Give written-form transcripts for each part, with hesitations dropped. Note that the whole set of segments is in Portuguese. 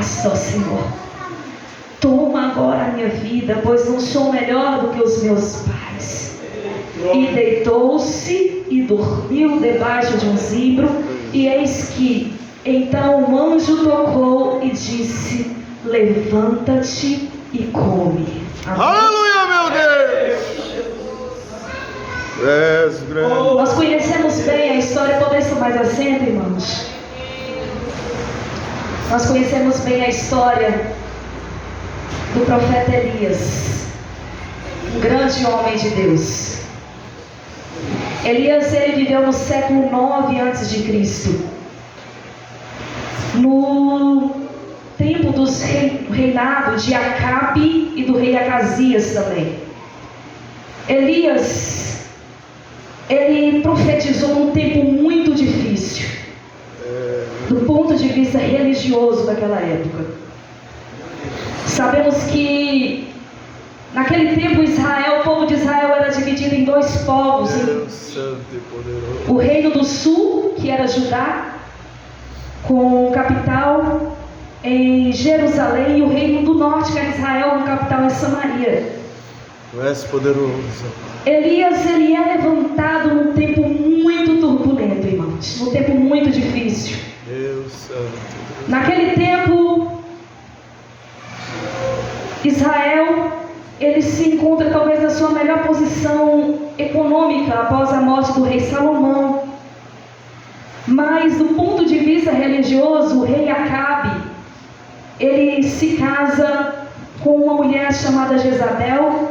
basta, ó Senhor. Toma agora a minha vida, pois não sou melhor do que os meus pais. E deitou-se e dormiu debaixo de um zimbro. E eis que então um anjo tocou e disse: levanta-te e come. Amém? Aleluia, meu Deus! És grande. Nós conhecemos bem a história. Podemos tomar mais assento, irmãos? Nós conhecemos bem a história do profeta Elias, um grande homem de Deus. Elias, ele viveu no século 9 a.C., no tempo dos reinado de Acabe e do rei Acasias também. Elias, ele profetizou num tempo muito difícil, do ponto de vista religioso daquela época. Sabemos que naquele tempo o povo de Israel era dividido em dois povos: o reino do sul, que era Judá, com capital em Jerusalém, e o reino do norte, que era Israel, com capital em Samaria. Tu és poderoso. Elias, ele é levantado num tempo muito turbulento, irmãos, num tempo muito difícil. Deus santo. Naquele tempo, Israel, ele se encontra talvez na sua melhor posição econômica após a morte do rei Salomão. Mas do ponto de vista religioso, o rei Acabe, ele se casa com uma mulher chamada Jezabel.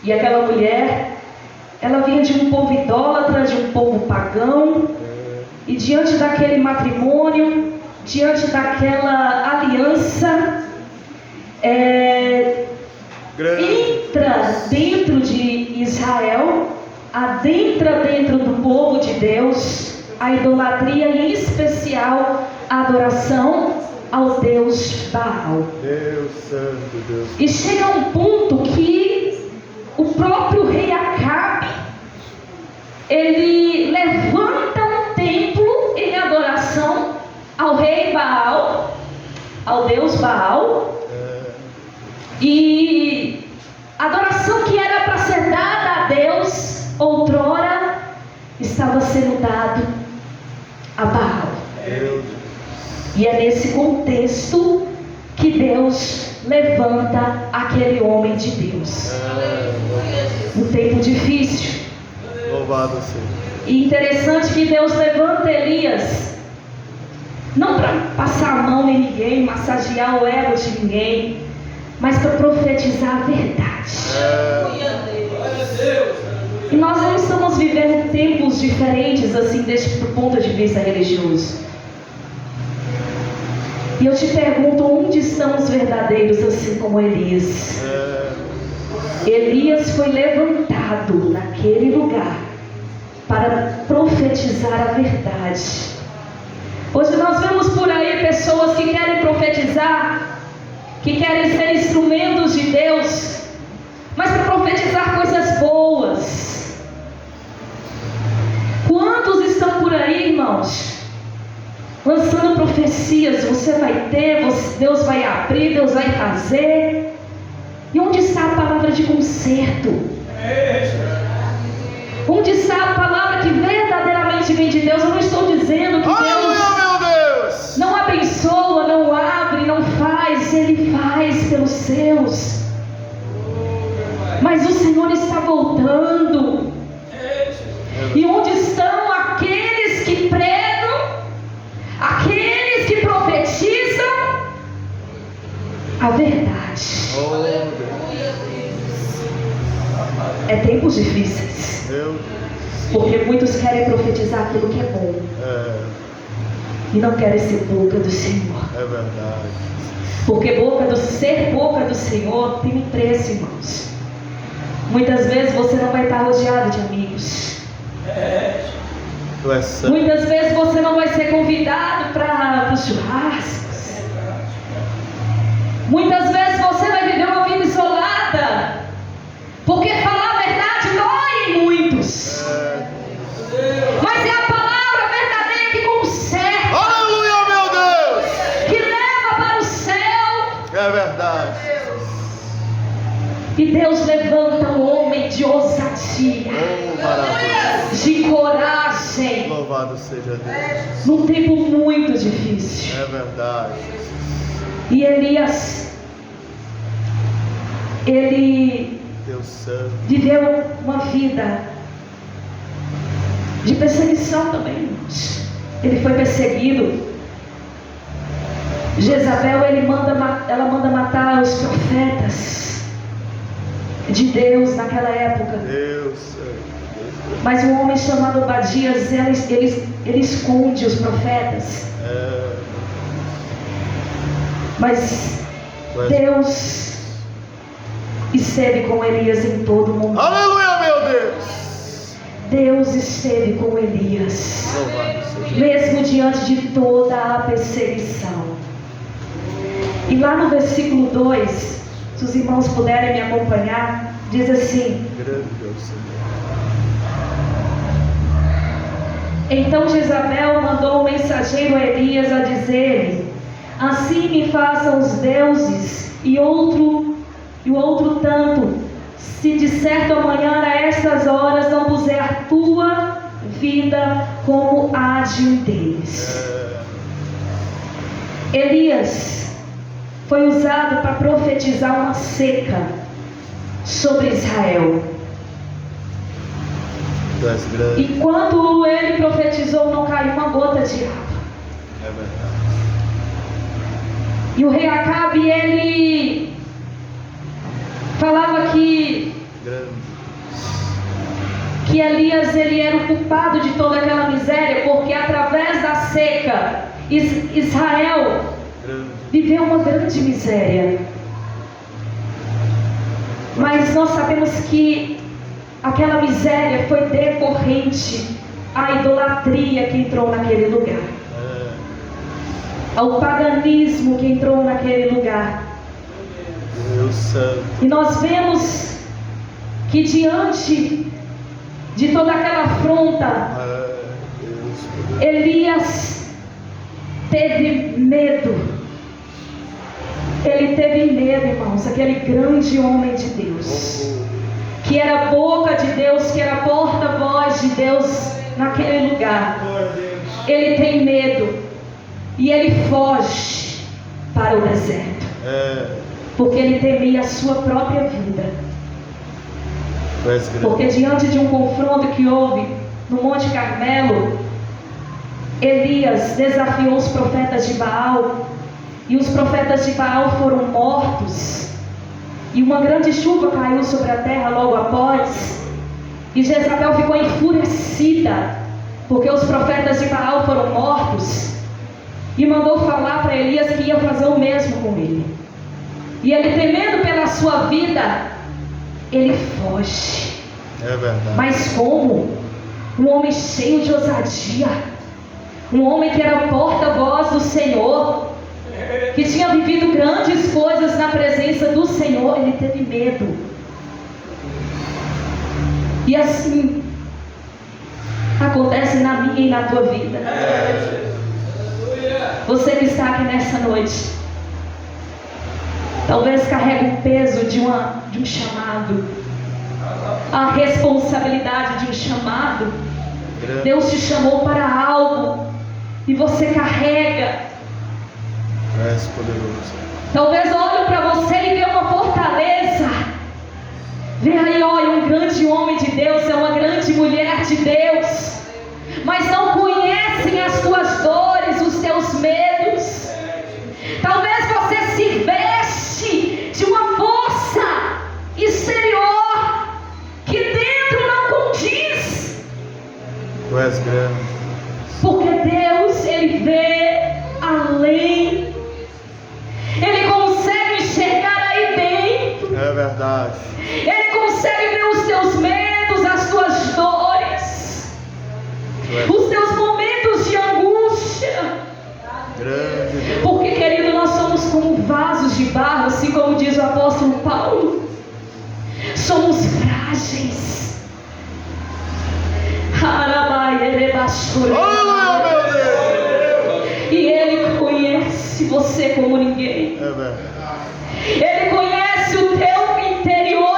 E aquela mulher, ela vinha de um povo idólatra, de um povo pagão. E diante daquele matrimônio, diante daquela aliança, entra dentro de Israel, adentra dentro do povo de Deus a idolatria, e em especial a adoração ao Deus Baal. Deus santo, Deus. E chega a um ponto que o próprio rei Acabe, ele levanta um templo em adoração ao rei Baal, ao Deus Baal. E a adoração que era para ser dada a Deus outrora estava sendo dado a Baal. E é nesse contexto que Deus levanta aquele homem de Deus. Um tempo difícil. Louvado seja. E interessante que Deus levanta Elias não para passar a mão em ninguém, massagear o ego de ninguém, mas para profetizar a verdade. E nós não estamos vivendo tempos diferentes assim, deste ponto de vista religioso. E eu te pergunto, onde estão os verdadeiros assim como Elias? Elias foi levantado naquele lugar para profetizar a verdade. Hoje nós vemos por aí pessoas que querem profetizar, que querem ser instrumentos de Deus, mas para profetizar coisas boas. Quantos estão por aí, irmãos, lançando profecias? Você vai ter, Deus vai abrir, Deus vai fazer. E onde está a palavra de conserto? Onde está a palavra que verdadeiramente vem de Deus? Eu não estou dizendo que Deus não abençoa, não abre, não faz. Ele faz pelos seus. Mas o Senhor está voltando. E onde estão aqueles que pregam, aqueles que profetizam a verdade? É tempos difíceis, porque muitos querem profetizar aquilo que é bom e não querem ser boca do Senhor. É verdade. Porque ser boca do Senhor tem um preço, irmãos. Muitas vezes você não vai estar rodeado de amigos. Muitas vezes você não vai ser convidado para os churrascos. Muitas vezes você vai viver uma vida isolada, porque falar a verdade dói em muitos. Mas é a palavra verdadeira que conserta, aleluia, meu Deus, que leva para o céu. E Deus levanta um homem de ousadia, Oh, maravilhoso. de coragem, Louvado seja Deus. num tempo muito difícil. É verdade. E Elias, ele Deus santo. viveu uma vida de perseguição também, irmãos. Ele foi perseguido. Jezabel, ela manda matar os profetas de Deus naquela época. Deus santo. Mas um homem chamado Obadias, ele esconde os profetas. Mas Deus esteve com Elias em todo momento. Aleluia, meu Deus. Deus esteve com Elias, Louvado seja Deus. mesmo diante de toda a perseguição. E lá no versículo 2, se os irmãos puderem me acompanhar, diz assim: Grande Deus, Senhor. Então Jezabel mandou um mensageiro a Elias a dizer-lhe: assim me façam os deuses e o outro tanto, se de certo amanhã a estas horas não puser a tua vida como a de um deles. Elias foi usado para profetizar uma seca sobre Israel. Tu és grande. E quando ele profetizou, não caiu uma gota de água. É verdade. E o rei Acabe, ele falava que Elias, ele era o culpado de toda aquela miséria, porque através da seca, Israel viveu uma grande miséria. Mas nós sabemos que aquela miséria foi decorrente à idolatria que entrou naquele lugar, ao paganismo que entrou naquele lugar. Deus santo. E nós vemos que diante de toda aquela afronta, Deus. Elias teve medo. Ele teve medo, irmãos, aquele grande homem de Deus, que era a boca de Deus, que era a porta-voz de Deus naquele lugar. Ele tem medo e ele foge para o deserto, porque ele temia a sua própria vida. Porque diante de um confronto que houve no Monte Carmelo, Elias desafiou os profetas de Baal, e os profetas de Baal foram mortos, e uma grande chuva caiu sobre a terra logo após, e Jezabel ficou enfurecida, porque os profetas de Baal foram mortos, e mandou falar para Elias que ia fazer o mesmo com ele. E ele, temendo pela sua vida, ele foge. É verdade. Mas como? Um homem cheio de ousadia, um homem que era porta-voz do Senhor, que tinha vivido grandes coisas na presença do Senhor, ele teve medo. E assim acontece na minha e na tua vida. Você que está aqui nessa noite, talvez carregue o peso de um chamado, a responsabilidade de um chamado. Deus te chamou para algo e você carrega. És poderoso. Talvez olhe para você e vê uma fortaleza. Vê aí, olha, um grande homem de Deus, é uma grande mulher de Deus, mas não conhecem as tuas dores, os teus medos. Talvez você se veste de uma força exterior que dentro não condiz. Tu és grande. Porque Deus, ele vê além. Ele consegue enxergar aí dentro. É verdade. Ele consegue ver os teus medos, as tuas dores, os teus momentos de angústia. Grande. Porque, querido, nós somos como vasos de barro, assim como diz o apóstolo Paulo. Somos frágeis. Aleluia, meu Deus. E Ele conhece você como ninguém. É verdade. Ele conhece o teu interior.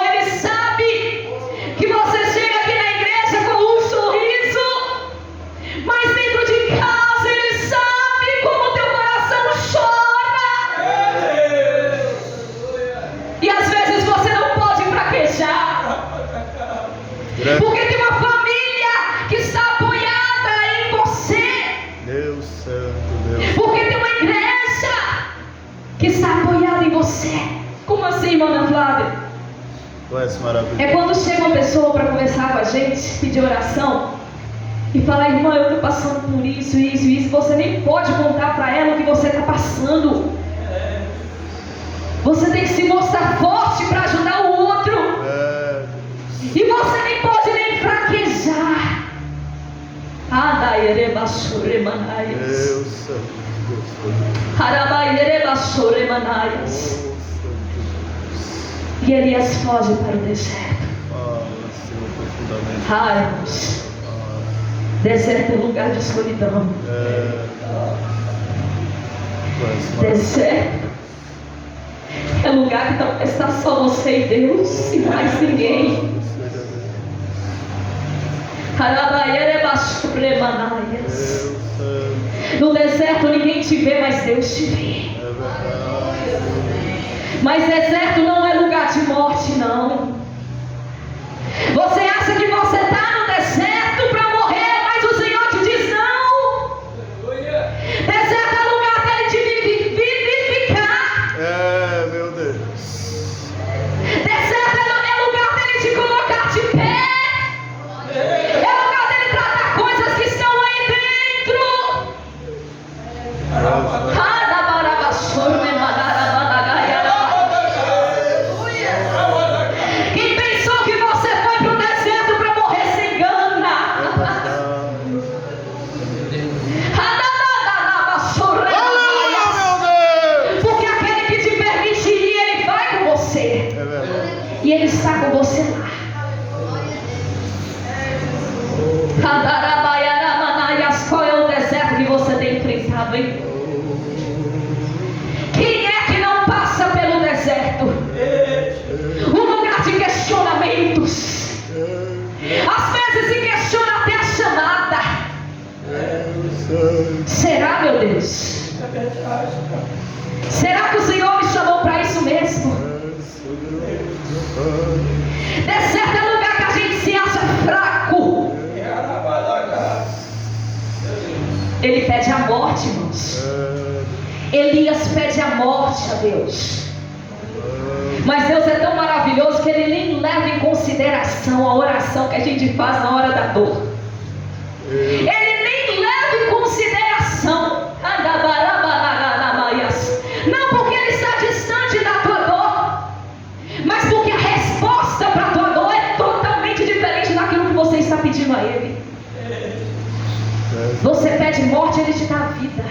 que está apoiado em você. Como assim, irmã Flávia? Tu és maravilhoso. É quando chega uma pessoa para conversar com a gente, pedir oração, e falar: irmã, eu estou passando por isso, isso, isso. Você nem pode contar para ela o que você está passando. Você tem que se mostrar forte para ajudar o outro. E você nem pode nem fraquejar. Deus santo. E Elias foge para o deserto. Fala, Senhor, profundamente. Deserto é lugar de solidão. Tu és maravilhoso. Deserto é lugar que não está só você e Deus e mais ninguém. No deserto ninguém te vê, mas Deus te vê. Mas deserto não é lugar de morte, não. Você acha que você está no deserto para morrer, mas o Senhor te diz não. Deserto é lugar dele de vivificar. Meu Deus. Deserto é lugar dele de colocar de pé. É lugar dele tratar coisas que estão aí dentro. Quem pensou que você foi para o deserto para morrer se engana. Aleluia, meu Deus. Porque aquele que te permite ir, ele vai com você. É verdade. E ele está com você lá. Qual é o deserto que você tem enfrentado, hein? Quem é que não passa pelo deserto? Um lugar de questionamentos. Às vezes se questiona até a chamada. Será, meu Deus? Será que o Senhor me chamou para isso mesmo? Deserto é lugar que a gente se acha fraco. Ele pede a morte, irmãos. Elias pede a morte a Deus. Mas Deus é tão maravilhoso que Ele nem leva em consideração a oração que a gente faz na hora da dor. Ele nem leva em consideração. Não porque Ele está distante da tua dor, mas porque a resposta para a tua dor é totalmente diferente daquilo que você está pedindo a Ele. Você pede morte, Ele te dá vida.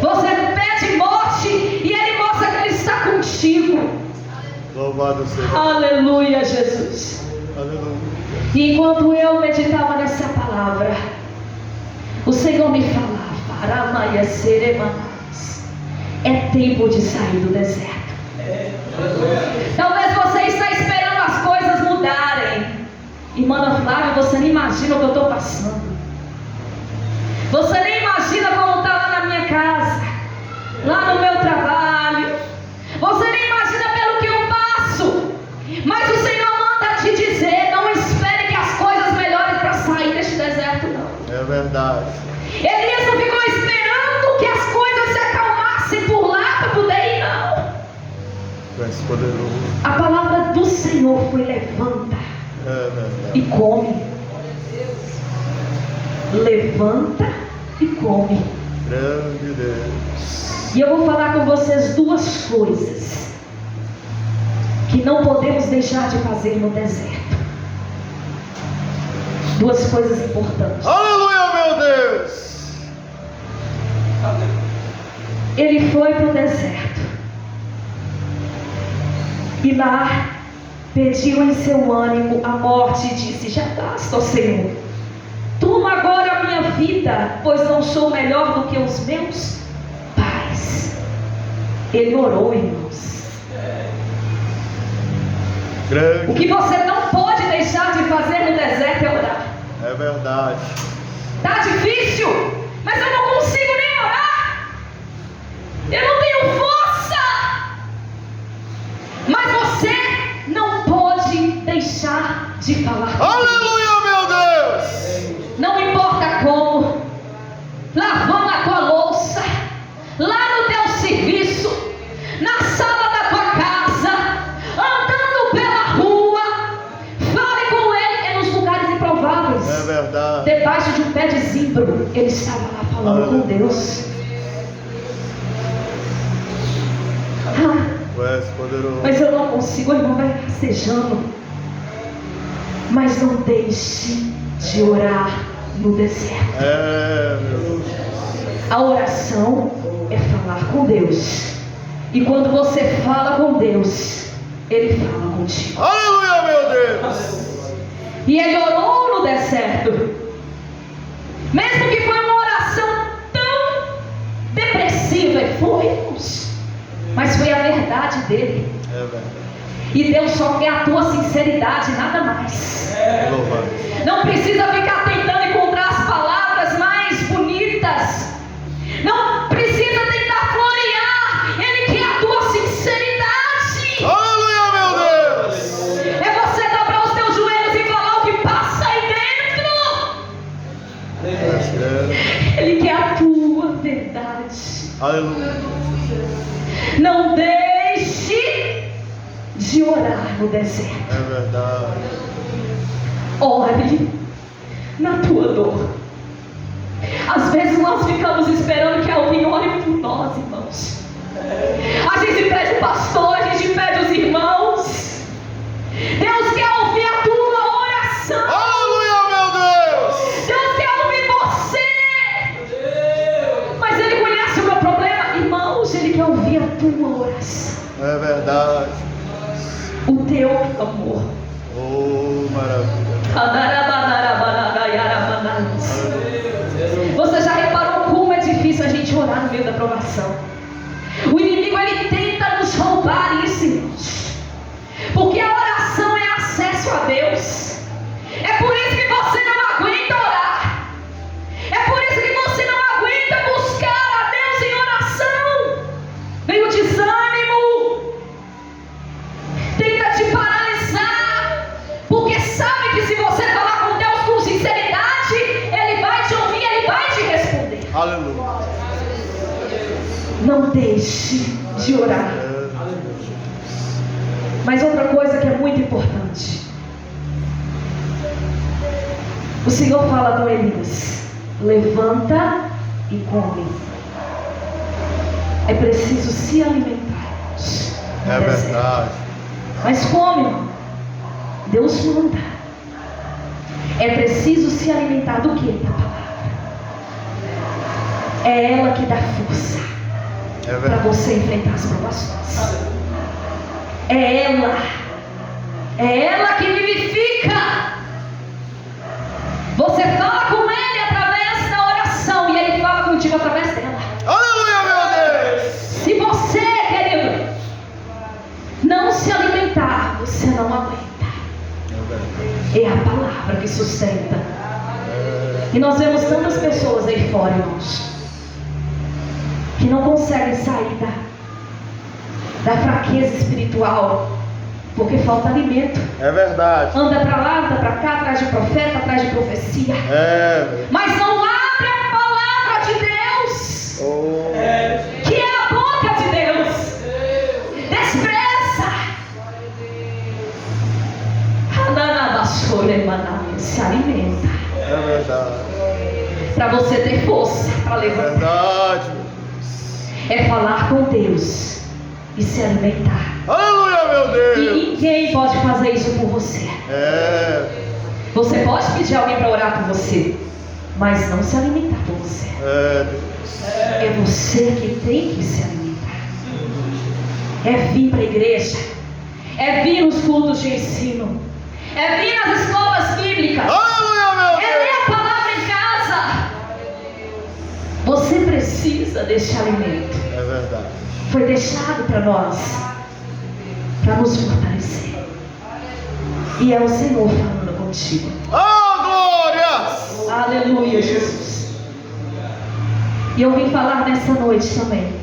Você pede morte e Ele mostra que Ele está contigo. Louvado seja. Aleluia, Jesus. Aleluia. E enquanto eu meditava nessa palavra, o Senhor me falava: Aramaia Seremanás, é tempo de sair do deserto. Talvez você está esperando as coisas mudarem. Irmã Flávia, você nem imagina o que eu estou passando. Você nem imagina como está lá na minha casa, lá no meu trabalho. Você nem imagina pelo que eu passo. Mas o Senhor manda te dizer: não espere que as coisas melhorem para sair deste deserto, não. É verdade. Elias não ficou esperando que as coisas se acalmassem por lá para poder ir, não. Tu és poderoso. A palavra do Senhor foi: levanta e come. Levanta e come. Grande Deus. E eu vou falar com vocês duas coisas que não podemos deixar de fazer no deserto. Duas coisas importantes. Aleluia, meu Deus. Ele foi para o deserto e lá pediu em seu ânimo a morte e disse: já basta, ó Senhor. Toma agora a minha vida, pois não sou melhor do que os meus pais. Ele orou, irmãos. Grande. O que você não pode deixar de fazer no deserto é orar. É verdade. Tá difícil, mas eu não consigo nem orar. Eu não tenho força. Mas você não pode deixar de falar. Aleluia, meu Deus. Não importa como, lavando a tua louça, lá no teu serviço. Pedro, ele estava lá falando com Deus. Tu és poderoso. Mas eu não consigo, o irmão vai rastejando. Mas não deixe de orar no deserto. Meu Deus. A oração é falar com Deus. E quando você fala com Deus, Ele fala contigo. Aleluia, meu Deus. E ele orou no deserto. Mesmo que foi uma oração tão depressiva, e foi, irmãos, mas foi a verdade dele. É verdade. E Deus só quer a tua sinceridade, nada mais. Louvado. Não precisa ficar tentando encontrar as palavras mais bonitas. Não precisa tentar florear. Ele quer a tua sinceridade. Aleluia, meu Deus. É você dobrar os teus joelhos e falar o que passa aí dentro. Ele quer a tua verdade. Aleluia. Não deixe de orar no deserto. É verdade. Ore na tua dor. Às vezes nós ficamos esperando que alguém ore por nós, irmãos. A gente pede o pastor, a gente pede os irmãos. Deus quer ouvir a tua oração. Aleluia, meu Deus. Deus quer ouvir você. Mas Ele conhece o meu problema. Irmãos, Ele quer ouvir a tua oração. É verdade. O teu clamor. Oh, maravilha. Você já reparou como é difícil a gente orar no meio da provação? O inimigo, ele tenta nos roubar isso, irmãos. Porque a oração é acesso a Deus. É por isso que você não aguenta orar. É por isso que você não aguenta buscar a Deus em oração. Vem o desânimo. Tenta te paralisar. Porque sabe que se você falar com Deus com sinceridade, Ele vai te ouvir, Ele vai te responder. Aleluia. Não deixe de orar. Mas outra coisa que é muito importante. O Senhor fala com Elias: levanta e come. É preciso se alimentar. É verdade. Mas come. Deus manda. É preciso se alimentar do que? Da palavra. É ela que dá força para você enfrentar as provações. É ela que vivifica. Você fala com Ele através da oração e Ele fala contigo através dela. Aleluia, meu Deus. Se você, querido, não se alimentar, você não aguenta. É a palavra que sustenta. E nós vemos tantas pessoas aí fora, irmãos, que não conseguem sair da fraqueza espiritual, porque falta alimento. É verdade. Anda para lá, anda para cá, atrás de profeta, atrás de profecia. Mas não abre a palavra de Deus, que é a boca de Deus. Despreza. Se alimenta. É verdade. Para você ter força para levantar. É verdade. É falar com Deus e se alimentar. Aleluia, meu Deus. E ninguém pode fazer isso por você. Você pode pedir alguém para orar por você, mas não se alimentar por você. É você que tem que se alimentar. É vir para a igreja. É vir nos cultos de ensino. É vir nas escolas bíblicas. Aleluia, meu Deus. É ler a palavra em casa. Você precisa deste alimento. É verdade. Foi deixado para nós, para nos fortalecer. E é o Senhor falando contigo. Oh, glórias! Aleluia, Jesus. E eu vim falar nessa noite também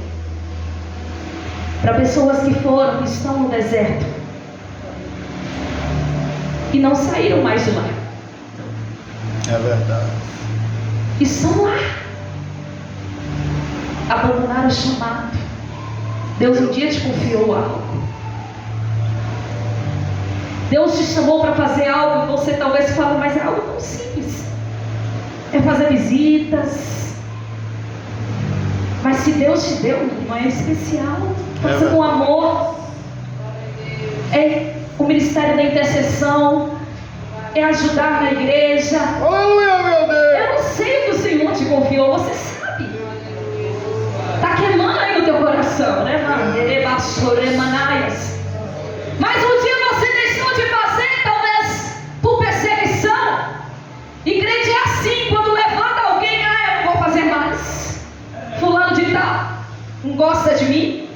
para pessoas que foram, que estão no deserto e não saíram mais de lá. É verdade. E estão lá. Abandonaram o chamado. Deus um dia te confiou algo. Deus te chamou para fazer algo e você talvez fale, mas é algo tão simples. é fazer visitas. Mas se Deus te deu, irmão, é especial. Faça com amor. É o ministério da intercessão, é ajudar na igreja. Aleluia, meu Deus. Eu não sei o que o Senhor te confiou, você sabe. Está queimando aí no teu coração, né, mano? Mas um dia você deixou de fazer, talvez por perseguição. E crente é assim, quando levanta alguém, eu não vou fazer mais. Fulano de tal não gosta de mim.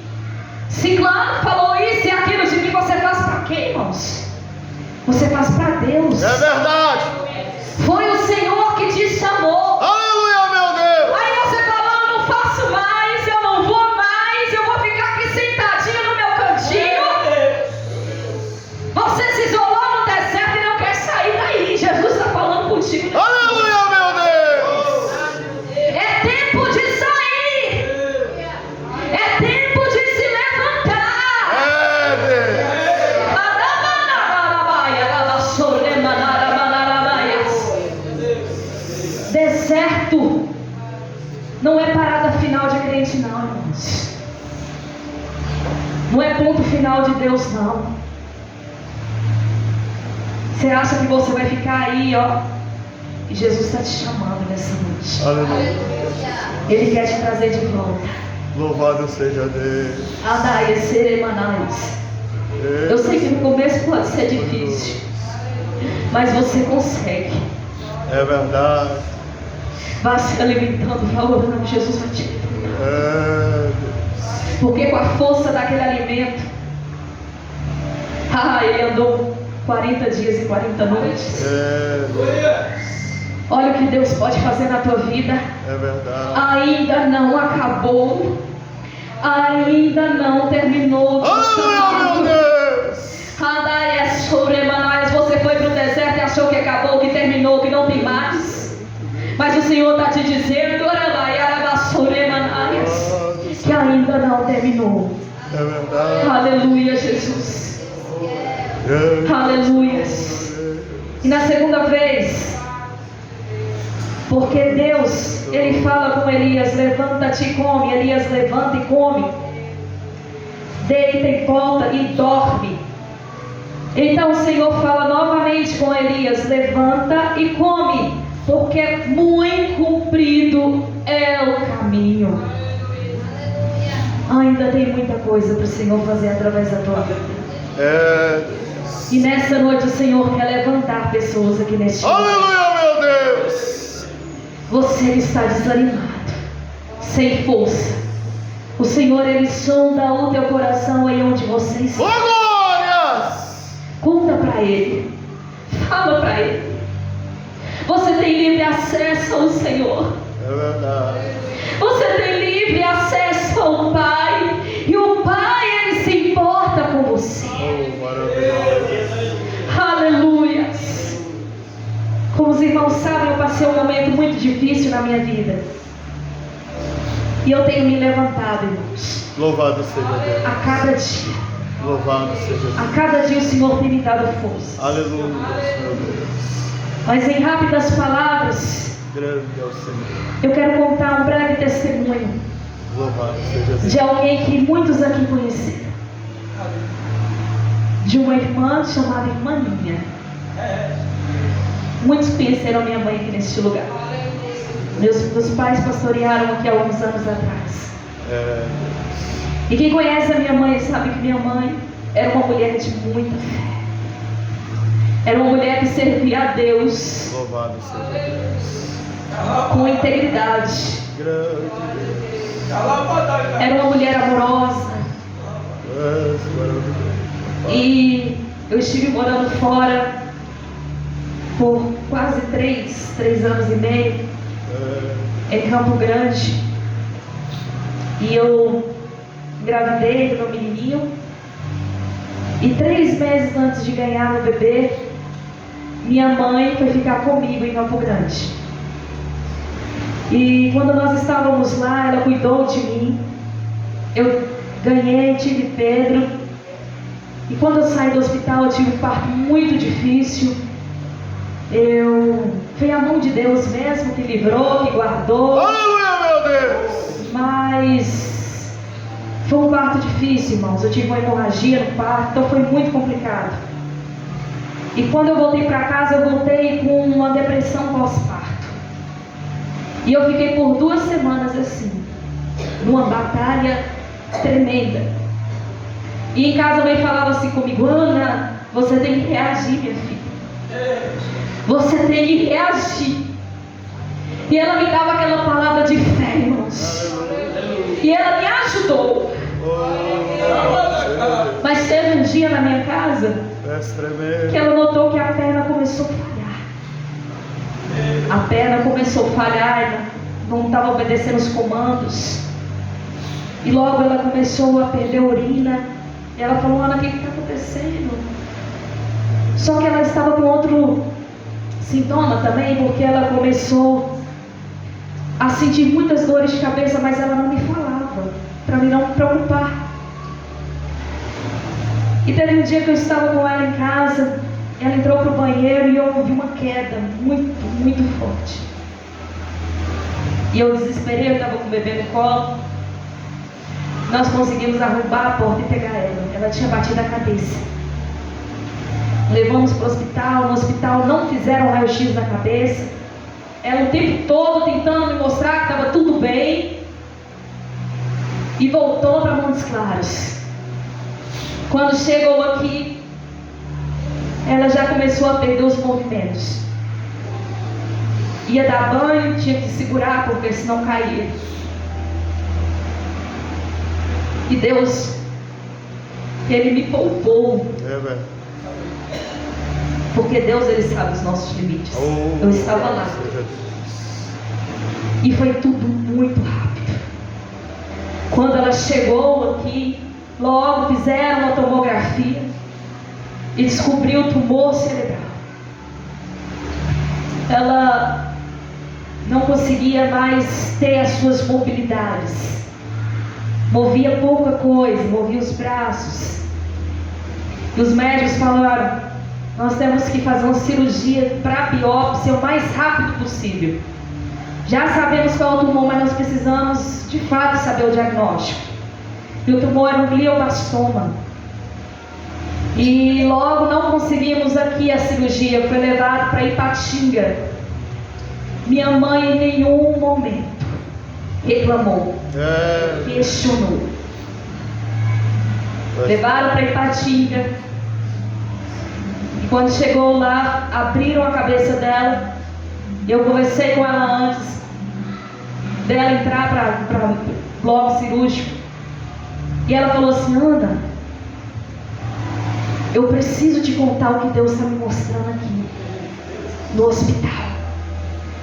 Ciclano falou isso e aquilo de mim. Você faz para quê, irmãos? Você faz para Deus. É verdade. Foi o Senhor que te chamou. Aleluia, meu Deus. Aí você falou, eu não faço mais, eu não vou mais, eu vou ficar aqui sentadinho no meu cantinho. Você se isolou no deserto e não quer sair daí. Jesus está falando contigo. Aleluia, meu Deus. É tempo de sair. É tempo de se levantar. É, Deus. Deserto não é parada final de crente, não, irmãos. Não é ponto final de Deus, não. Você acha que você vai ficar aí, ó? E Jesus está te chamando nessa noite. Aleluia. Ele quer te trazer de volta. Louvado seja Deus. Adai, seremanais. Eu sei que no começo pode ser difícil, mas você consegue. É verdade. Vá se alimentando, valorando. Jesus vai te alimentar. É, Porque com a força daquele alimento, ele andou 40 dias e 40 noites. Olha o que Deus pode fazer na tua vida. é verdade. Ainda não acabou. Ainda não terminou. Aleluia, meu Deus. Você foi para o deserto e achou que acabou, que terminou, que não tem mais. Mas o Senhor está te dizendo que ainda não terminou. É verdade. Aleluia, Jesus. É. Aleluia. E na segunda vez, porque Deus, Ele fala com Elias: levanta-te e come. Elias levanta e come, deita e volta e dorme. Então o Senhor fala novamente com Elias: levanta e come, porque muito comprido é o caminho. Ainda tem muita coisa para o Senhor fazer através da tua vida. E nessa noite o Senhor quer levantar pessoas aqui neste lugar. Aleluia, meu Deus. Você está desanimado, sem força. O Senhor, Ele sonda o teu coração aí onde você está. Glórias. Conta para Ele. Fala para Ele. Você tem livre acesso ao Senhor. É verdade. Você tem livre acesso ao Pai. E o Pai, Ele se importa com você. Oh, maravilhoso. Aleluia. Como os irmãos sabem, eu passei um momento muito difícil na minha vida. E eu tenho me levantado, irmãos. Louvado seja Deus. A cada dia. Louvado seja Deus. A cada dia o Senhor tem me dado força. Aleluia, meu Deus. Mas em rápidas palavras, Grande é o Senhor. eu quero contar um breve testemunho Louvado seja Deus. de alguém que muitos aqui conheceram. De uma irmã chamada Irmã Ninha. Muitos conheceram a minha mãe aqui neste lugar. Meus pais pastorearam aqui há alguns anos atrás. E quem conhece a minha mãe sabe que minha mãe era uma mulher de muita fé. Era uma mulher que servia a Deus. Louvado seja Deus. Com integridade. Grande Deus. Era uma mulher amorosa. E eu estive morando fora por quase 3 anos e meio, em Campo Grande. E eu engravidei do meu menininho. E 3 meses antes de ganhar o bebê, minha mãe foi ficar comigo em Campo Grande. E quando nós estávamos lá, ela cuidou de mim. Eu ganhei, tive Pedro. E quando eu saí do hospital, eu tive um parto muito difícil. Foi a mão de Deus mesmo que livrou, que guardou. Aleluia, meu Deus. Mas foi um parto difícil, irmãos. Eu tive uma hemorragia no parto, então foi muito complicado. E quando eu voltei para casa, eu voltei com uma depressão pós-parto. E eu fiquei por 2 semanas assim, numa batalha tremenda. E em casa a mãe falava assim comigo: Ana, você tem que reagir, minha filha. Você tem que reagir. E ela me dava aquela palavra de fé, irmãos. E ela me ajudou. Mas teve um dia na minha casa que ela notou que a perna começou a falhar. A perna começou a falhar, não estava obedecendo os comandos. E logo ela começou a perder urina. E ela falou: Ana, o que está acontecendo? Só que ela estava com outro sintoma também, porque ela começou a sentir muitas dores de cabeça, mas ela não me falava, para mim não me preocupar. E teve um dia que eu estava com ela em casa, ela entrou para o banheiro e eu ouvi uma queda muito, muito forte. E eu desesperei, eu estava com o bebê no colo. Nós conseguimos arrombar a porta e pegar ela. Ela tinha batido a cabeça. Levamos para o hospital. No hospital não fizeram raio-x na cabeça. Ela o tempo todo tentando me mostrar que estava tudo bem. E voltou para Montes Claros. Quando chegou aqui, ela já começou a perder os movimentos. Ia dar banho, tinha que segurar porque senão caía. E Deus, Ele me poupou. Porque Deus, Ele sabe os nossos limites. Eu estava lá. E foi tudo muito rápido. Quando ela chegou aqui, logo fizeram uma tomografia e descobriu o tumor cerebral. Ela não conseguia mais ter as suas mobilidades. Movia pouca coisa, movia os braços. E os médicos falaram: nós temos que fazer uma cirurgia para biópsia o mais rápido possível. Já sabemos qual é o tumor, mas nós precisamos de fato saber o diagnóstico. E o tumor era um glioblastoma. E logo não conseguimos aqui a cirurgia, foi levado para Ipatinga. Minha mãe em nenhum momento reclamou, questionou. Levaram para Ipatinga. E quando chegou lá, abriram a cabeça dela. Eu conversei com ela antes dela entrar para o bloco cirúrgico. E ela falou assim: Ana, eu preciso te contar o que Deus está me mostrando aqui no hospital,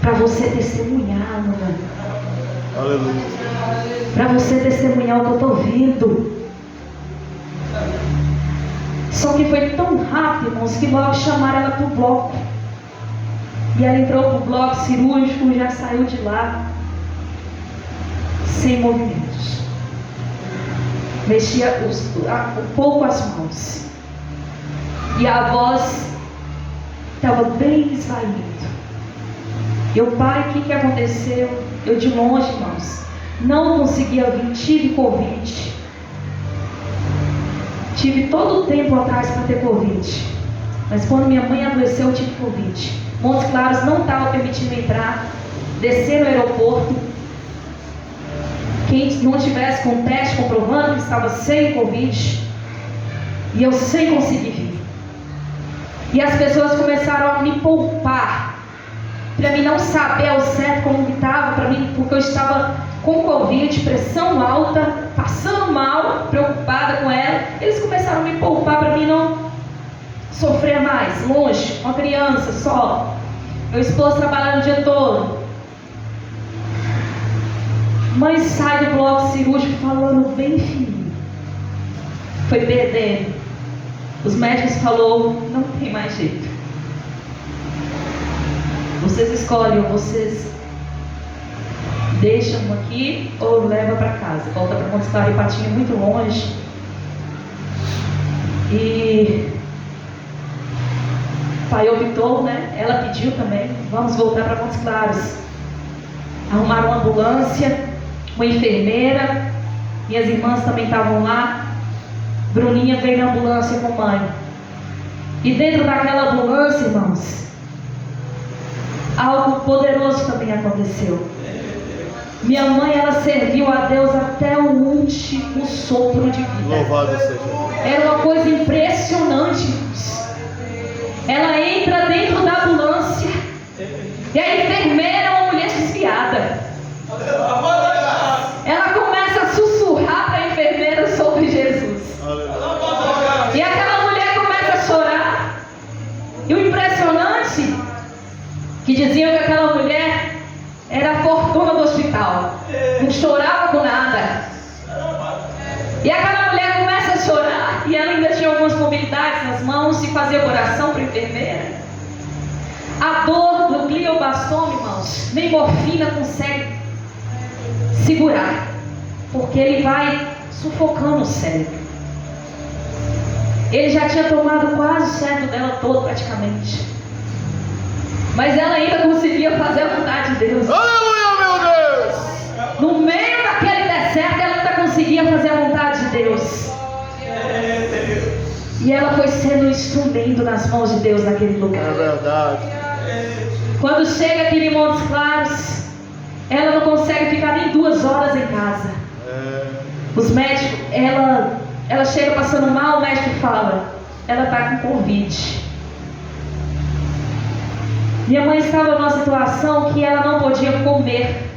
para você testemunhar, Ana. Aleluia. Para você testemunhar o que eu estou vendo. Só que foi tão rápido, irmãos, que logo chamaram ela para o bloco. E ela entrou para o bloco cirúrgico, já saiu de lá sem movimentos. Mexia um pouco as mãos. E a voz estava bem esvaindo. E o pai, o que aconteceu? Eu de longe, irmãos, não conseguia vir, tive Covid. Tive todo o tempo atrás para ter Covid. Mas quando minha mãe adoeceu, eu tive Covid. Montes Claros não estava permitindo entrar, descer no aeroporto. Quem não tivesse com teste comprovando que estava sem Covid. E eu sem conseguir vir. E as pessoas começaram a me poupar, para mim não saber ao certo como que estava, para mim, porque eu estava com Covid, pressão alta, passando mal, preocupada com ela. Eles começaram a me poupar para mim não sofrer mais, longe, uma criança só, meu esposo trabalhando o dia todo. Mãe sai do bloco cirúrgico falando bem fininho, foi perdendo. Os médicos falaram: não tem mais jeito, vocês escolhem, ou vocês deixam aqui ou leva para casa. Volta para Montes Claros, Ipatinga é muito longe. E pai optou, né? Ela pediu também, vamos voltar para Montes Claros. Arrumaram uma ambulância, uma enfermeira, minhas irmãs também estavam lá. Bruninha veio na ambulância com a mãe. E dentro daquela ambulância, irmãos, algo poderoso também aconteceu. Minha mãe, ela serviu a Deus até o último sopro de vida. Louvado seja Deus. Era uma coisa impressionante, irmãos. Ela entra dentro da ambulância e a enfermeira é uma mulher desviada. Ela começa a sussurrar para a enfermeira sobre Jesus. E aquela mulher começa a chorar. E o impressionante, que diziam que aquela mulher era a fortuna do hospital, não chorava com nada. E aquela mulher começa a chorar, e ela ainda tinha algumas mobilidades nas mãos, e fazia oração para a enfermeira. A dor do glioblastoma, irmãos, nem morfina consegue segurar, porque ele vai sufocando o cérebro. Ele já tinha tomado quase o cérebro dela todo praticamente, mas ela ainda conseguia fazer a vontade de Deus. Aleluia, meu Deus! No meio daquele deserto, ela ainda conseguia fazer a vontade de Deus. E ela foi sendo um instrumento nas mãos de Deus naquele lugar. É verdade. Quando chega aqui em Montes Claros, ela não consegue ficar nem 2 horas em casa. Os médicos, ela chega passando mal, o médico fala, ela está com Covid. Minha mãe estava numa situação que ela não podia comer,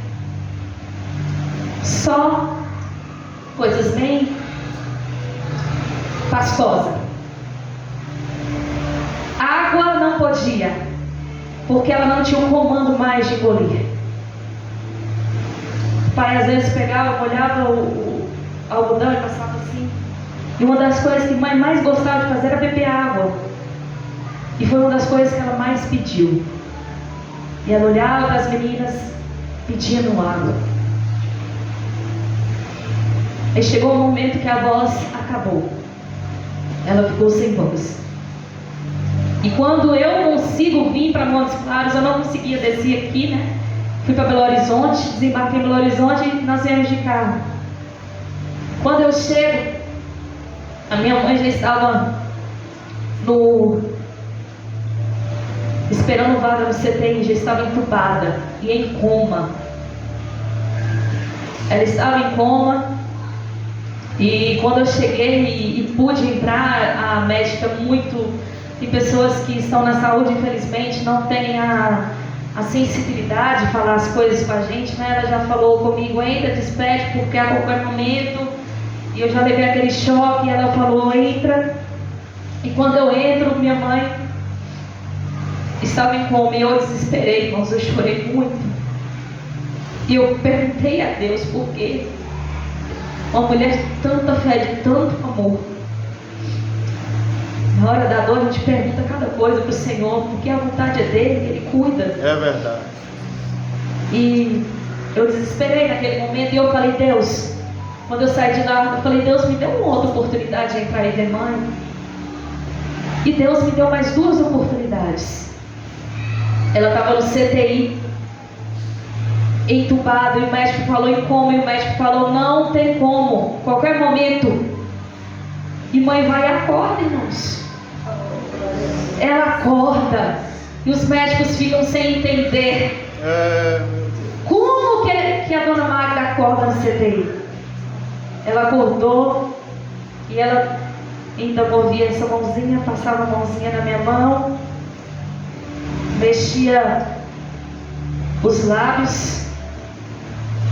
só coisas bem pastosas. Água não podia, porque ela não tinha um comando mais de engolir. O pai às vezes pegava, molhava o algodão e passava assim. E uma das coisas que a mãe mais gostava de fazer era beber água. E foi uma das coisas que ela mais pediu. E ela olhava para as meninas pedindo água. Aí chegou um momento que a voz acabou. Ela ficou sem voz. E quando eu consigo vir para Montes Claros, eu não conseguia descer aqui, né? Fui para Belo Horizonte, desembarquei em Belo Horizonte e nós viemos de carro. Quando eu chego, a minha mãe já estava esperando vaga no CTI, já estava entubada e em coma. Ela estava em coma. E quando eu cheguei e pude entrar, a médica tem pessoas que estão na saúde, infelizmente, não têm a sensibilidade de falar as coisas com a gente, né? Ela já falou comigo, entra, despede, porque a qualquer momento, e eu já levei aquele choque, ela falou, entra. E quando eu entro, minha mãe estava em coma, e eu desesperei, irmãos, eu chorei muito. E eu perguntei a Deus por quê. Uma mulher de tanta fé, de tanto amor. Na hora da dor a gente pergunta cada coisa para o Senhor, porque a vontade é dele, ele cuida. É verdade. E eu desesperei naquele momento e eu falei, Deus, quando eu saí de lá, eu falei, Deus, me deu uma outra oportunidade de entrar aí de mãe. E Deus me deu mais 2 oportunidades. Ela estava no CTI, entubada, e o médico falou em coma, e o médico falou, não tem como, qualquer momento. E mãe vai e acorda, irmãos. Ela acorda, e os médicos ficam sem entender. Como que a dona Magda acorda no CTI? Ela acordou, e ela ainda movia essa mãozinha, passava a mãozinha na minha mão, mexia os lábios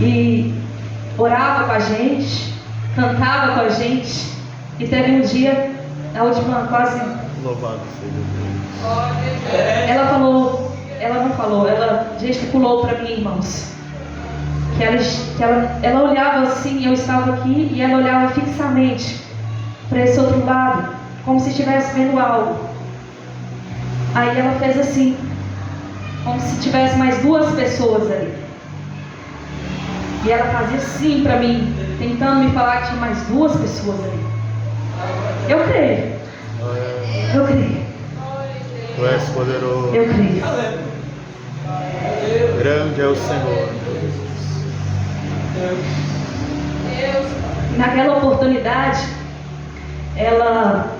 e orava com a gente, cantava com a gente. E teve um dia, a última quase, Louvado seja ela ela gesticulou para mim, irmãos, que ela olhava assim, eu estava aqui, e ela olhava fixamente para esse outro lado, como se estivesse vendo algo. Aí ela fez assim, como se tivesse mais 2 pessoas ali. E ela fazia assim para mim, tentando me falar que tinha mais 2 pessoas ali. Eu creio. Eu creio. Tu és poderoso. Eu creio. Grande é o Senhor. Naquela oportunidade, ela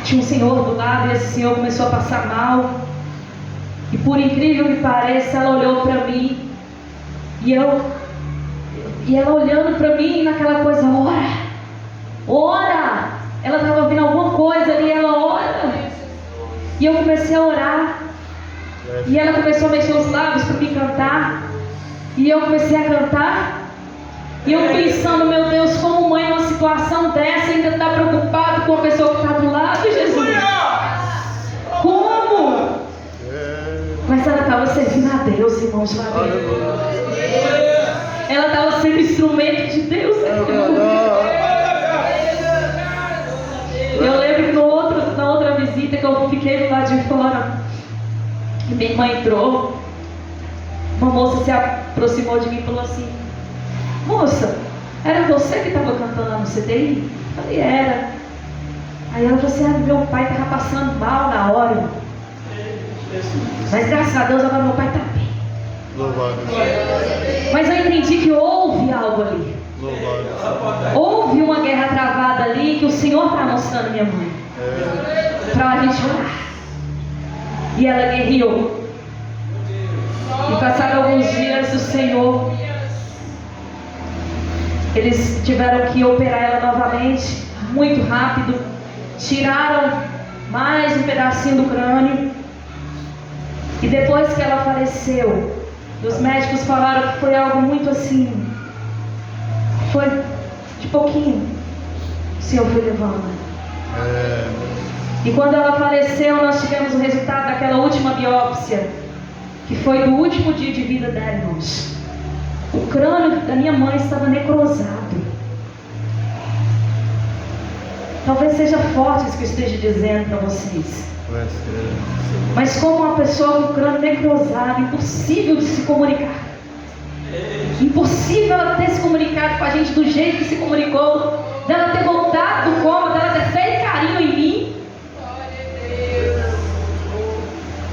tinha um senhor do lado e esse senhor começou a passar mal. E por incrível que pareça, ela olhou para mim e ela olhando para mim naquela coisa, ora. Ela estava ouvindo alguma coisa ali, ela ora. E eu comecei a orar. E ela começou a mexer os lábios para me cantar. E eu comecei a cantar. E eu pensando, meu Deus, como mãe numa situação dessa ainda está preocupado com a pessoa que está do lado, Jesus. Como? Mas ela estava servindo a Deus, irmãos. Ela estava sendo instrumento de Deus. Eu lembro que na outra visita que eu fiquei do lado de fora, minha irmã entrou, uma moça se aproximou de mim e falou assim: moça, era você que estava cantando lá no CTI? Eu falei, era. Aí ela falou assim: meu pai estava passando mal na hora, mas graças a Deus agora meu pai está bem. Louvado. Mas eu entendi que houve algo ali. Houve uma guerra travada ali que o Senhor está mostrando minha mãe para a gente orar. E ela guerreou. E passaram alguns dias, o Senhor, eles tiveram que operar ela novamente, muito rápido. Tiraram mais um pedacinho do crânio. E depois que ela faleceu, os médicos falaram que foi algo muito assim, foi de pouquinho, o Senhor foi levando. E quando ela faleceu, nós tivemos o resultado daquela última biópsia, que foi do último dia de vida dela, irmãos. O crânio da minha mãe estava necrosado. Talvez seja forte isso que eu esteja dizendo para vocês. Mas como uma pessoa com o crânio necrosado, impossível de se comunicar. Impossível ela ter se comunicado com a gente do jeito que se comunicou, dela ter voltado do coma, dela ter feito carinho em mim.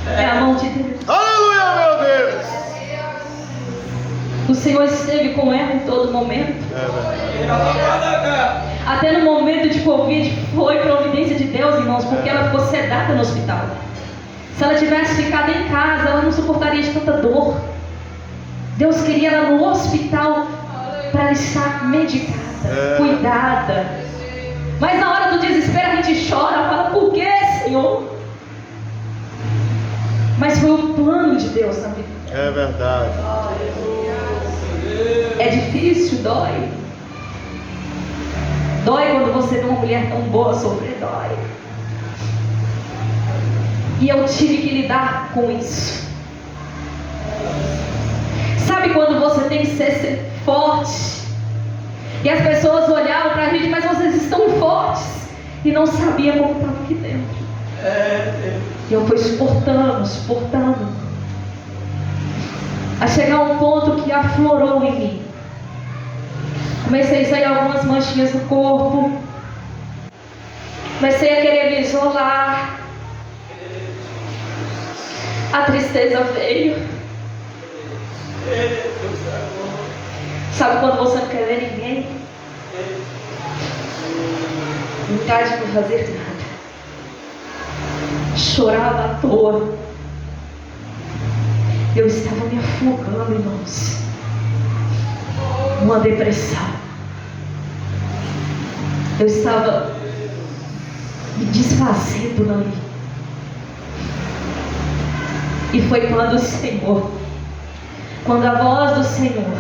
É a mão de Deus. Aleluia, meu Deus. O Senhor esteve com ela em todo momento. Até no momento de Covid foi providência de Deus, irmãos, porque ela ficou sedada no hospital. Se ela tivesse ficado em casa, ela não suportaria de tanta dor. Deus queria ela no hospital para ela estar medicada, cuidada. Mas na hora do desespero a gente chora, fala: por que, Senhor? Mas foi o plano de Deus na vida. É verdade. É difícil, dói. Dói quando você vê uma mulher tão boa sofrer, dói. E eu tive que lidar com isso. Sabe quando você tem que ser forte? E as pessoas olhavam pra gente: mas vocês estão fortes. E não sabiam como estava aqui dentro. E eu fui suportando. A chegar a um ponto que aflorou em mim. Comecei a sair algumas manchinhas no corpo. Comecei a querer me isolar. A tristeza veio. Sabe quando você não quer ver ninguém? Vontade de não fazer nada. Chorava à toa. Eu estava me afogando, irmãos. Uma depressão. Eu estava me desfazendo ali. E foi quando o Senhor, quando a voz do Senhor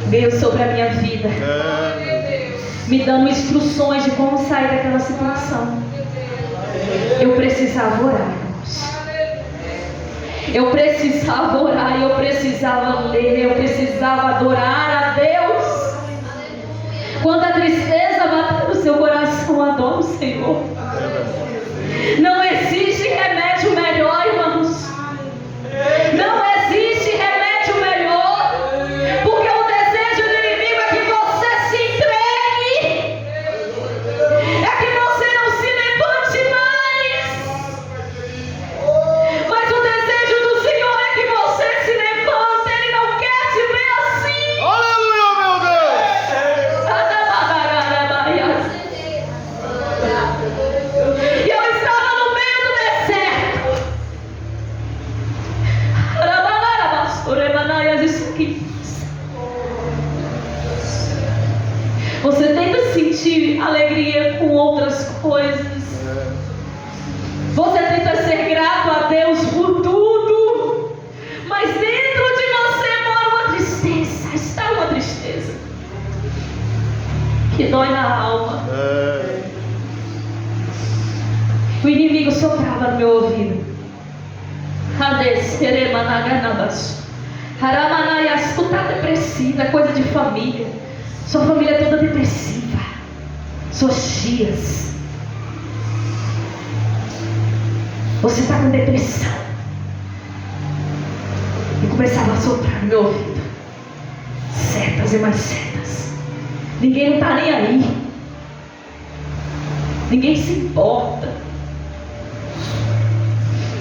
veio sobre a minha vida, me dando instruções de como sair daquela situação. Eu precisava orar, irmãos. Eu precisava orar, eu precisava ler, eu precisava adorar a Deus. Quando a tristeza bater no seu coração, adora o Senhor. Não existe remédio melhor, irmãos. Não existe remédio melhor. Porque o desejo do inimigo é que você se entregue. É que você não se levante Você tenta sentir alegria com outras coisas. Você tenta ser grato a Deus por tudo. Mas dentro de você mora uma tristeza. Está uma tristeza que dói na alma. O inimigo soprava no meu ouvido. Tu está depressiva, é coisa de família. Sua família é toda depressiva. Suas tias. Você está com depressão. E começava a soprar no meu ouvido. Setas e mais setas. Ninguém não está nem aí. Ninguém se importa.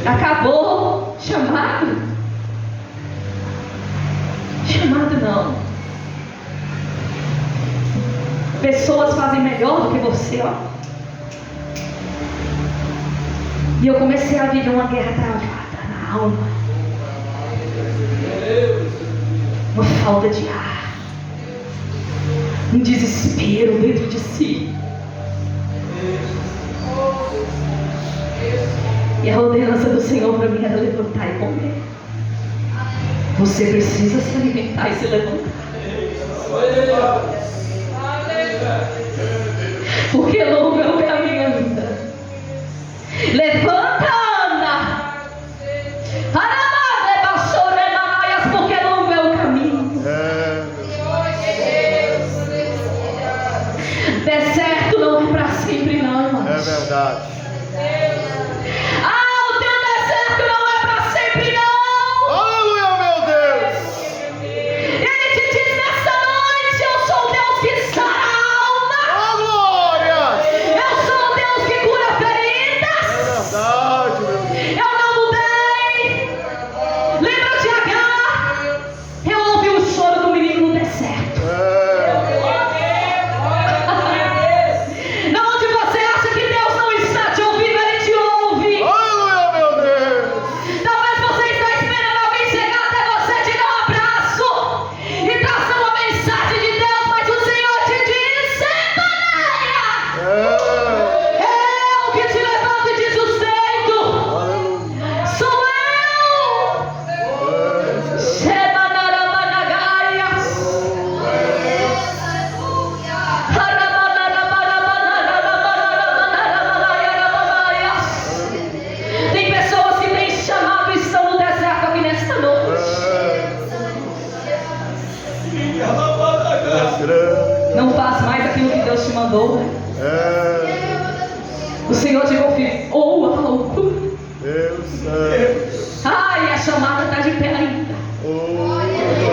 Acabou. Chamado. Chamado não. Pessoas fazem melhor do que você, ó. E eu comecei a viver uma guerra travada na alma. Uma falta de ar. Um desespero dentro de si. E a ordenança do Senhor para mim era levantar e comer. Você precisa se alimentar e se levantar. Porque longo é o caminho ainda. Levanta, Ana. Porque longo é o caminho. Deserto não é para sempre, não, irmãos. É verdade. O teu deserto não é para sempre, não. Aleluia, meu Deus. Ele te diz nessa noite: eu sou o Deus que sara a alma. Glória. Eu sou o Deus que cura feridas. É verdade, meu Deus. Eu não mudei. Lembra de Agar? Eu ouvi o choro do menino no deserto. Não, onde você acha que Deus não está te ouvindo, Ele te ouve. Aleluia, meu Deus. Talvez você está esperando alguém chegar até você, te dar um abraço e trazer uma mensagem de Deus, mas o Senhor te diz: Semaneia, eu que te levanto e te sustento. Aleluia. Sou eu. Shemanaramanagaias. Tem pessoas que têm chamado e estão no deserto aqui nesta noite. Não faz mais aquilo que Deus te mandou, né? O Senhor te confirmou a loucura. Ai, a chamada está de pé ainda.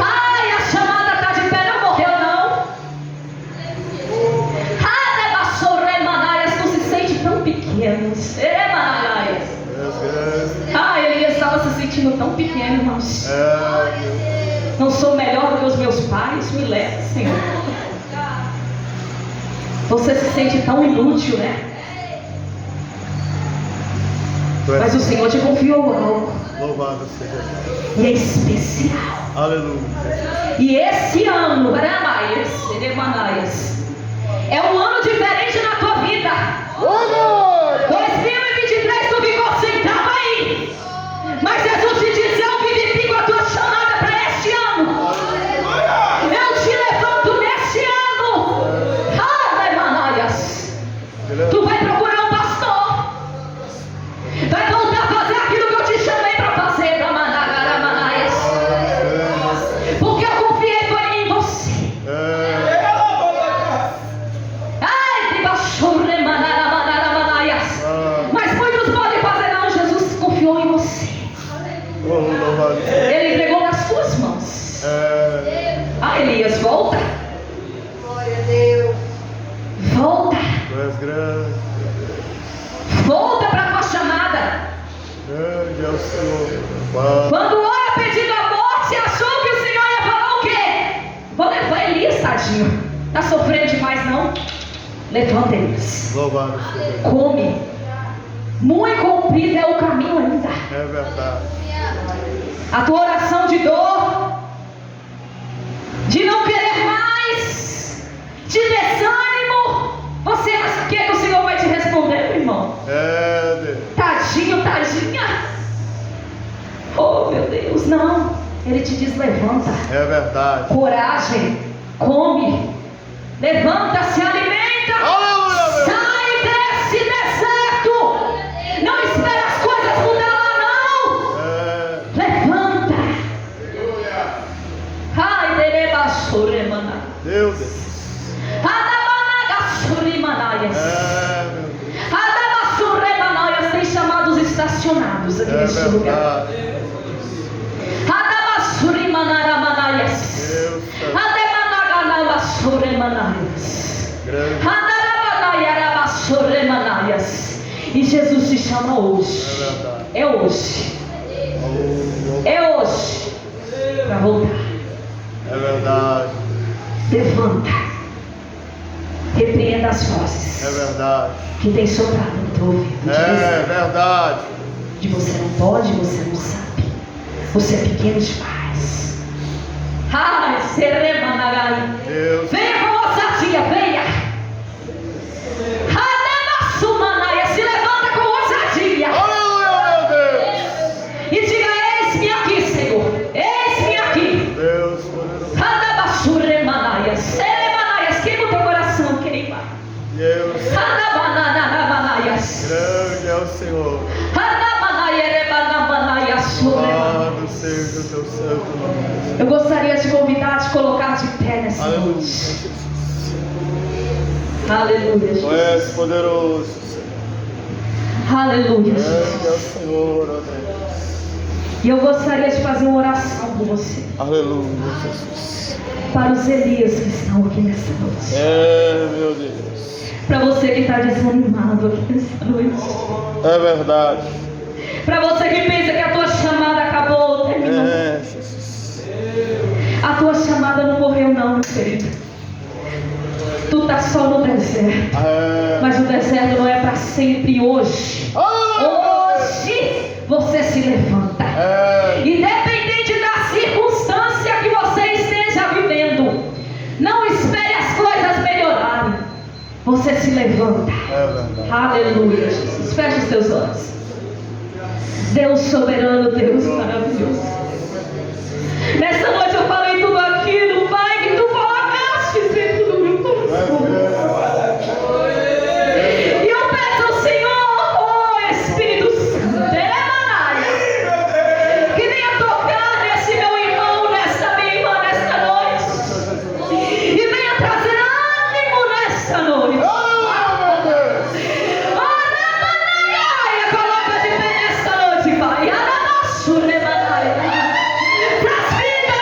Ai, a chamada está de pé, não morreu não. Tu se sente tão pequeno. Elias estava se sentindo tão pequeno, irmãos. Não sou melhor do que os meus pais, me leva, Senhor. Você se sente tão inútil, né? Mas o Senhor te confiou algo. Louvado seja Deus. E é especial. Aleluia. E esse ano, é um ano diferente na tua vida. 2023 tu ficou sentado aí. Mas Jesus te diz: eu vivifico a tua chamada para este ano. Eu te levanto neste ano. Tu vai procurar um pastor. Vai voltar a fazer aquilo que eu te chamei para fazer. Porque eu confiei foi em você. Mas muitos podem fazer não. Jesus confiou em você. Ele entregou nas suas mãos. Elias, volta. Glória a Deus. Volta. Tu és grande. Volta para a tua chamada. Grande é o Senhor. Pai. Quando ora pedindo a morte, achou que o Senhor ia falar o quê? Vou levar Elias, tadinho. Está sofrendo demais, não? Levanta, Elias. Louvado seja Deus. Come. Muito comprido é o caminho ainda. É verdade. A tua oração de dor, de não querer mais, de desânimo, você acha que o Senhor vai te responder, meu irmão? É, Deus. Tadinho, tadinha. Oh, meu Deus, não. Ele te diz: levanta, É verdade. coragem, come, levanta, se alimenta, Aleluia, meu. sai desse deserto. Não espera as coisas mudar lá, não. É, Levanta. Ai, derebassuremana. Deus. Adamanagassurimanaias. É, meu Deus. Adabassuremanaias. Tem chamados estacionados aqui É neste lugar. verdade. Adabassurimanaramanaias. Deus. Ademanaganabassurimanaias. Grande. Adarabanagarabassuremanaias. E Jesus te chama hoje. É verdade. É hoje. É hoje. Para voltar. É verdade. Levanta. Repreenda as vozes É verdade. que tem soprado no teu ouvido. É verdade. De você não pode, você não sabe. Você é pequeno demais. Ai, seremanagai. Deus. Venha com ousadia, venha. Ademasumanaia, se levanta com ousadia. Aleluia, meu Deus. E diga: eis-me aqui, Senhor. Eis-me aqui. Deus poderoso. Adabasuremanaia, seremanaias. Queima o teu coração, queima. Deus. Adabananamanaias. Grande é o Senhor. Louvado seja o teu santo nome. Eu gostaria de convidar, te colocar de pé nessa Aleluia. noite. Aleluia, Tu Jesus. és poderoso, Senhor. Aleluia, Grande é o Jesus. Senhor, ó Deus. E eu gostaria de fazer uma oração por você, Aleluia, Jesus. para os Elias que estão aqui nessa noite, É, meu Deus. para você que está desanimado aqui nessa noite, É verdade. para você que pensa que a tua chamada acabou, terminou. É, Jesus. A tua chamada não morreu não, meu querido. Tu está só no deserto. É. Mas o deserto não é para sempre hoje. Hoje você se levanta. É. Independente da circunstância que você esteja vivendo, não espere as coisas melhorarem. Você se levanta. É verdade. Aleluia, Jesus. Feche os teus olhos. Deus soberano, Deus maravilhoso. Nessa noite eu falei tudo aquilo, Pai, que tu colocaste dentro do meu coração. E eu peço ao Senhor, oh Espírito Santo, que venha tocar nesse meu irmão, nessa minha irmã, nesta noite. E venha trazer ânimo nesta noite. Coloca de pé nesta noite, Pai. Traz vida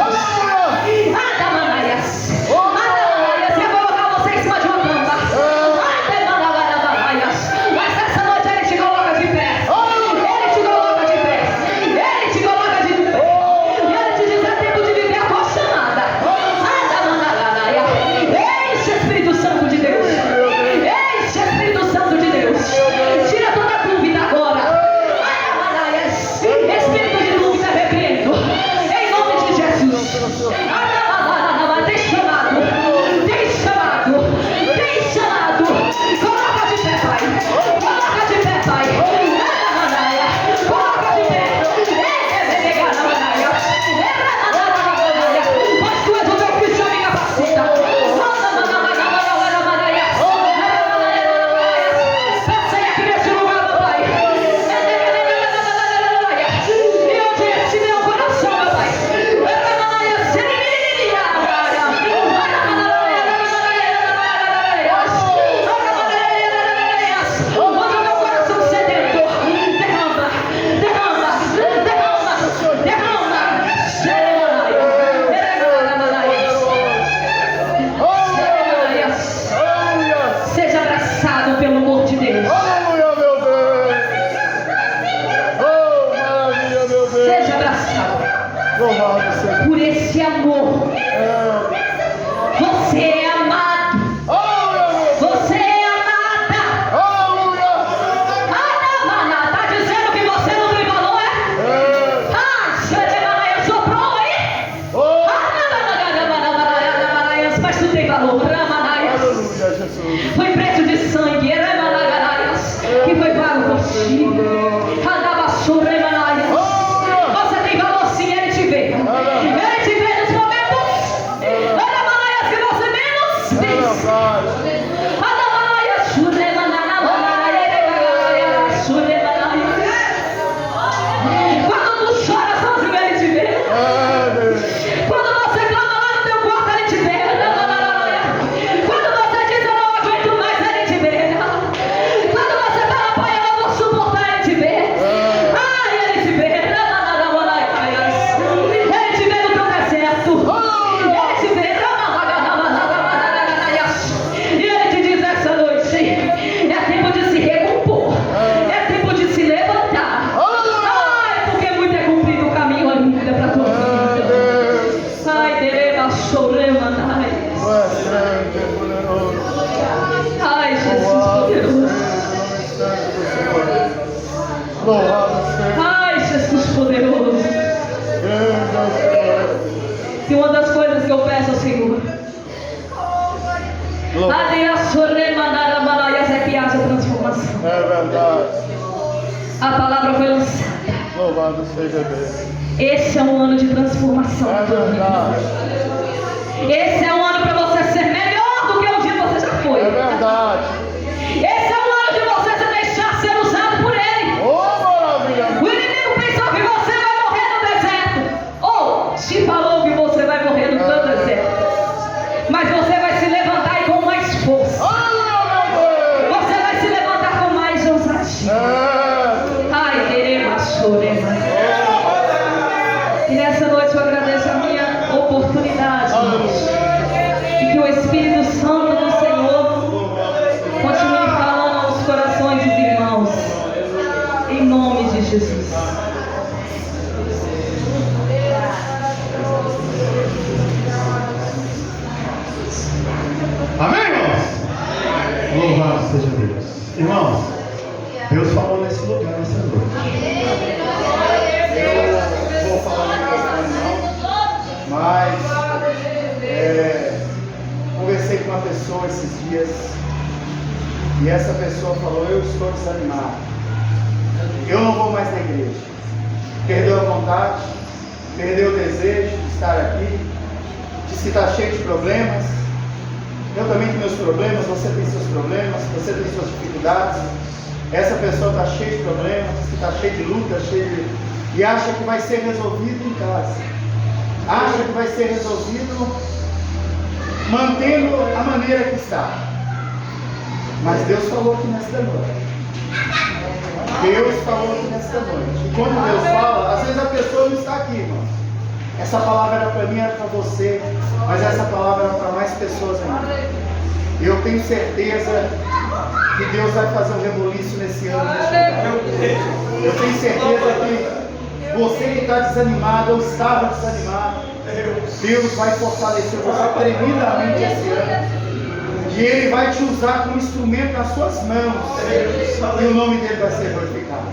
Adamanaias. Adamanaias. Eu vou colocar você em cima de uma tampa. Adamanaias. Mas essa noite ele te coloca de pé. Ele te coloca de pé. Ele te coloca de pé. E ele te diz: é tempo de viver a tua chamada. Adamanaias. Enche Espírito Santo de Deus. Enche Espírito Santo de Deus. Tira toda a dúvida agora. Adamanaias. Espírito de dúvida, repreendo. Em nome de Jesus. Adamanaias. Tem chamado. Tem chamado. Tem chamado. Coloca de pé, Pai. Coloca de pé, Pai. Adamanaias. Coloca de pé. Pois tu és o meu Cristo, me capacita. Passei aqui nesse lugar, meu Pai. E eu te dei um coração, meu Pai. Onde o meu coração sedento. Derrama, derrama, derrama, derrama. Seja abraçado pelo amor de Deus. Aleluia, meu Deus. Oh, maravilha, meu Deus. Seja abraçado Louvado seja. por esse amor. Você é amado. Aleluia, meu Deus. Você é amada. Aleluia. Adamana, tá dizendo que você não tem valor, é? Xeremanaias, soprou aí? Oh, Adamana, mas tu tem valor. Ramanaias. aleluia, Jesus. Foi preço de sangue. Remanaias, que foi pago por ti. Adabassuramanaias. Você tem valor sim, ele te vê. Ele te vê nos momentos. Adamanaias, que você menos É fez. verdade. Adamanaias, quando tu chora sozinho, ele te vê. Deus. Quando você clama lá no teu quarto, ele te vê. Quando você diz: eu não aguento mais, ele te vê. Quando você fala: pai, eu não vou suportar, ele te vê. Ai, ele te vê. Ele te vê no teu deserto. Ele te vê. E ele te diz essa noite: é tempo de se recompor. É tempo de se levantar. Ai, porque muito é cumprido o caminho ainda para a tua vida. Ai, Dereba, Choremanai. Tu és grande e poderoso. Ai, Jesus Louvado poderoso. seja o nome santo do Senhor. Louvado seja. Ai, Jesus poderoso. Grande é o Senhor. E uma das coisas que eu peço ao Senhor, Louvado. Adeia Choremanaramanaias, é que haja transformação. É verdade. A palavra foi lançada. Louvado seja Deus. Esse é um ano de transformação. É verdade. Esse é um ano para você ser melhor do que o dia que você já foi. É verdade. Esse é um ano de você se deixar ser usado por Ele. Oh, maravilha. O inimigo pensou que você vai morrer no deserto. Ou te falou que você vai morrer no teu deserto. Mas você vai se levantar e com mais força. Aleluia, meu Deus. Você vai se levantar com mais ousadia. Ai, queremos chorar. E nessa noite eu agradeço a minha oportunidade. E que o Espírito Santo do Senhor continue falando aos corações dos irmãos. Em nome de Jesus. Amém, irmãos? Louvado seja Deus. Irmãos, Deus falou nesse lugar nessa noite. Eu vou falar no microfone não, mas conversei com uma pessoa esses dias e essa pessoa falou: eu estou desanimado, eu não vou mais na igreja. Perdeu a vontade, perdeu o desejo de estar aqui, disse que está cheio de problemas. Eu também tenho meus problemas, você tem seus problemas, você tem suas dificuldades. Essa pessoa está cheia de problemas, está cheia de luta, e acha que vai ser resolvido em casa. Acha que vai ser resolvido mantendo a maneira que está. Mas Deus falou aqui nesta noite. Deus falou aqui nesta noite. E quando Deus fala, às vezes a pessoa não está aqui, irmão. Essa palavra era para mim, era para você, mas essa palavra era para mais pessoas ainda. E eu tenho certeza que Deus vai fazer um rebuliço nesse ano. Eu tenho certeza que você que está desanimado ou estava desanimado, Deus vai fortalecer você tremendamente esse ano. E Ele vai te usar como instrumento nas suas mãos. E o nome dele vai ser glorificado.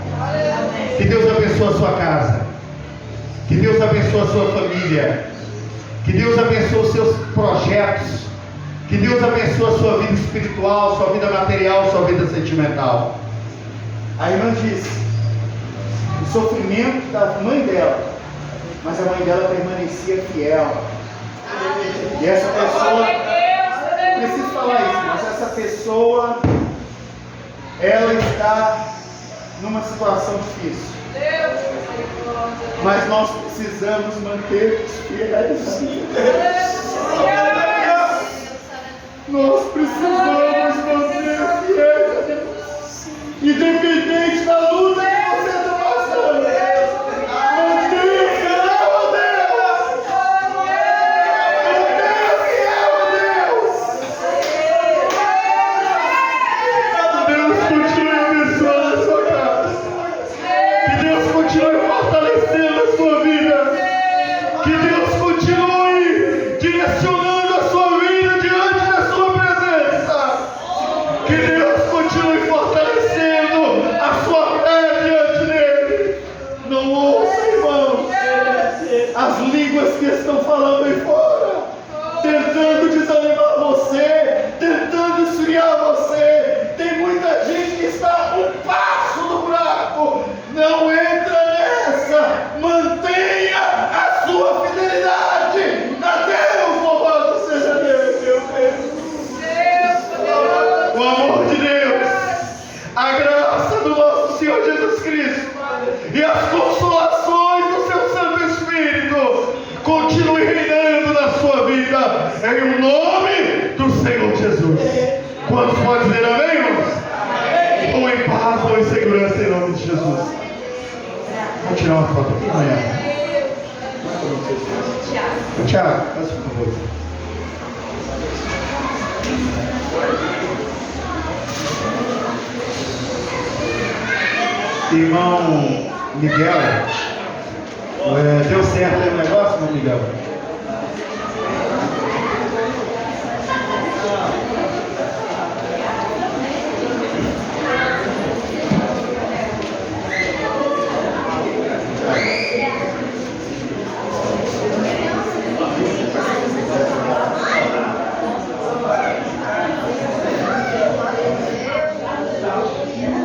Que Deus abençoe a sua casa. Que Deus abençoe a sua família. Que Deus abençoe os seus projetos. Que Deus abençoe a sua vida espiritual, sua vida material, sua vida sentimental. A irmã disse o sofrimento da mãe dela, mas a mãe dela permanecia fiel. E essa pessoa, preciso falar isso, mas essa pessoa, ela está numa situação difícil. Mas nós precisamos manter os fiéis. Nós precisamos manter fiéis. Independente da luta que você está passando. Mantenha fiel a Deus. Mantenha fiel a Deus. Deus continue abençoando a sua casa. Que Deus continue fortalecendo a sua vida. Que Deus continue direcionando a sua vida diante da sua presença. Que Deus continue fortalecendo a sua fé diante dele. Não ouça, irmãos, as línguas que estão falando aí fora, tentando desanimar você, tentando esfriar você. Tem muita gente que está um passo do buraco. Não entra nessa. Mantenha a sua fidelidade a Deus. Louvado seja Deus, meu Deus. O amor de Deus, a graça do nosso Senhor Jesus Cristo e as consolações do seu Santo Espírito continue reinando na sua vida, em o nome do Senhor Jesus. Quantos podem dizer amém, irmãos? Ou em paz, ou em segurança, em nome de Jesus. Vamos tirar uma foto aqui, amanhã. Tiago, faz por favor. Irmão Miguel, deu certo aí o negócio, irmão Miguel?